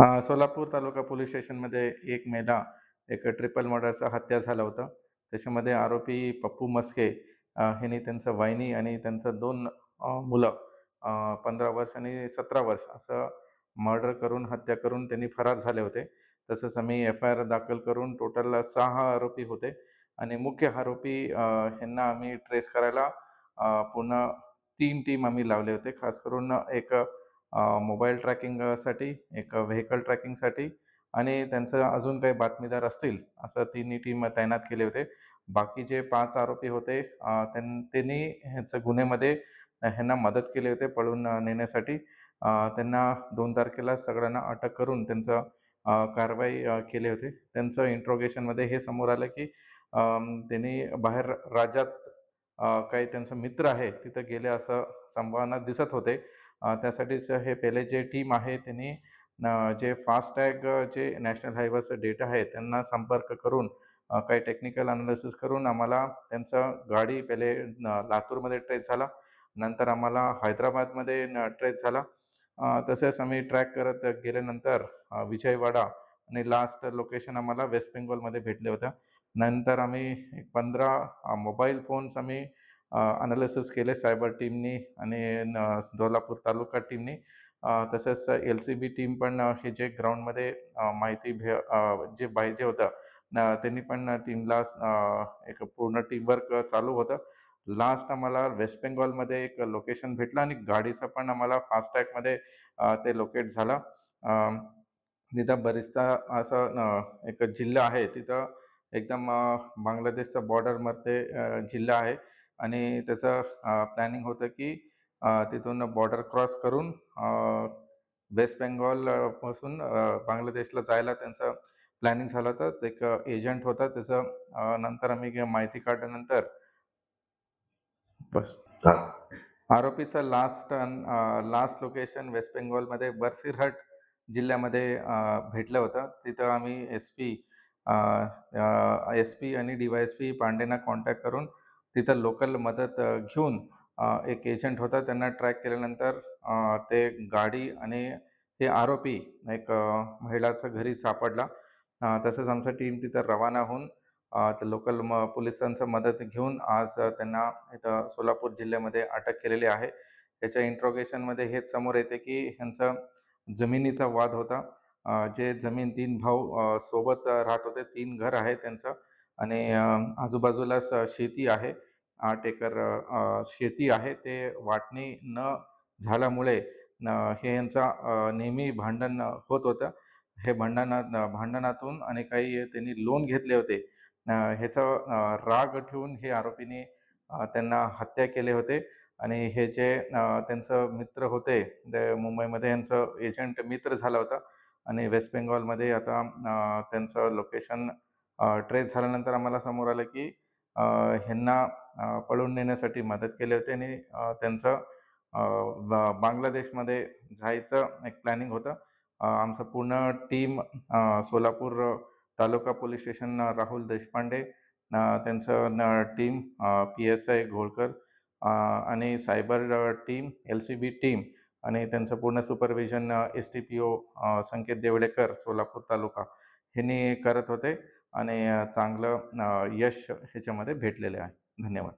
सोलापूर तालुका police स्टेशनमध्ये एक मेला एक ट्रिपल मर्डरचा हत्या झाला होता. त्याच्यामध्ये आरोपी पप्पू मस्के ह्यांनी त्यांचं वहिनी आणि त्यांचं 2 मुलं 15 वर्ष आणि 17 वर्ष असं मर्डर करून हत्या करून त्यांनी फरार झाले होते. तसंच आम्ही एफ-आय-आर दाखल करून टोटल 6 आरोपी होते आणि मुख्य आरोपी ह्यांना आम्ही ट्रेस करायला पूर्ण 3 टीम आम्ही लावले होते. खास करून एक मोबाईल ट्रॅकिंगसाठी, एक व्हेकल ट्रॅकिंगसाठी आणि त्यांचं अजून काही बातमीदार असतील असं तिन्ही टीम तैनात केले होते. बाकी जे 5 आरोपी होते त्यांनी ह्याचं गुन्ह्यामध्ये ह्यांना मदत केली होते पळून नेण्यासाठी. त्यांना 2 तारखेला सगळ्यांना अटक करून त्यांचं कारवाई केले होते. त्यांचं इंट्रोगेशनमध्ये हे समोर आलं की त्यांनी बाहेर राज्यात काही त्यांचा मित्र आहे तिथं गेले असं संभावना दिसत होते. त्यासाठीच हे पहिले जे टीम आहे त्यांनी जे फास्टॅग जे नॅशनल हायवेचं डेटा आहे त्यांना संपर्क करून काही टेक्निकल अनालिसिस करून आम्हाला त्यांचं गाडी पहिले लातूरमध्ये ट्रेस झाला. नंतर आम्हाला हैदराबादमध्ये ट्रेस झाला. तसेच आम्ही ट्रॅक करत गेल्यानंतर विजयवाडा आणि लास्ट लोकेशन आम्हाला वेस्ट बेंगॉलमध्ये भेटले होत्या. नंतर आम्ही एक 15 मोबाईल फोन्स आम्ही अनालिसिस केले सायबर टीमनी आणि सोलापूर तालुका टीमनी. तसंच एल-सी-बी टीम पण हे जे ग्राउंडमध्ये माहिती जे पाहिजे होतं त्यांनी पण टीमला एक पूर्ण टीमवर्क चालू होतं. लास्ट आम्हाला वेस्ट बेंगॉलमध्ये एक लोकेशन भेटलं आणि गाडीचं पण आम्हाला फास्टॅगमध्ये ते लोकेट झालं. तिथं बरेचदा असं एक जिल्हा आहे तिथं एकदम बांगलादेशचा बॉर्डरमध्ये जिल्हा आहे आणि त्याचं प्लॅनिंग होतं की तिथून बॉर्डर क्रॉस करून वेस्ट बेंगॉल पासून बांगलादेशला जायला त्यांचं प्लॅनिंग झालं होतं. एक एजंट होता त्याचं नंतर आम्ही माहिती काढल्यानंतर बस आरोपीचं लास्ट लोकेशन वेस्ट बेंगॉलमध्ये बरसिरहट जिल्ह्यामध्ये भेटलं होतं. तिथं आम्ही एस-पी आणि डी-वाय-एस-पी पांडेंना कॉन्टॅक्ट करून तिथं लोकल मदत घेऊन एक एजंट होता त्यांना ट्रॅक केल्यानंतर ते गाडी आणि ते आरोपी एक महिलाचं घरी सापडला. तसंच आमचं टीम तिथं रवाना होऊन ते लोकल पोलिसांचं मदत घेऊन आज त्यांना इथं सोलापूर जिल्ह्यामध्ये अटक केलेली आहे. त्याच्या इंट्रोगेशनमध्ये हेच समोर येते की ह्यांचा जमिनीचा वाद होता. जे जमीन 3 भाऊ सोबत राहत होते. 3 घर आहे त्यांचं आणि आजूबाजूलाच शेती आहे. 8 एकर शेती आहे. ते वाटणी न झाल्यामुळे हे यांचा नेहमी भांडण होत होतं. हे भांडणातून आणि काही त्यांनी लोन घेतले होते. ह्याचा राग ठेवून हे आरोपींनी त्यांना हत्या केले होते आणि हे जे त्यांचं मित्र होते ते मुंबईमध्ये यांचं एजंट मित्र झाला होता आणि वेस्ट बेंगॉलमध्ये आता त्यांचं लोकेशन ट्रेस झाल्यानंतर आम्हाला समोर आलं की ह्यांना पळवून नेण्यासाठी मदत केली होती आणि त्यांचं बांगलादेशमध्ये जायचं एक प्लॅनिंग होतं. आमचं पूर्ण टीम सोलापूर तालुका पोलीस स्टेशन राहुल देशपांडे त्यांचं टीम पी-एस-आय घोळकर आणि सायबर टीम, एल-सी-बी टीम आणि त्यांचं पूर्ण सुपरविजन एस-टी-पी-ओ संकेत देवळेकर सोलापूर तालुका ह्यांनी करत होते आणि चांगलं यश ह्याच्यामध्ये भेटलेले आहे. धन्यवाद.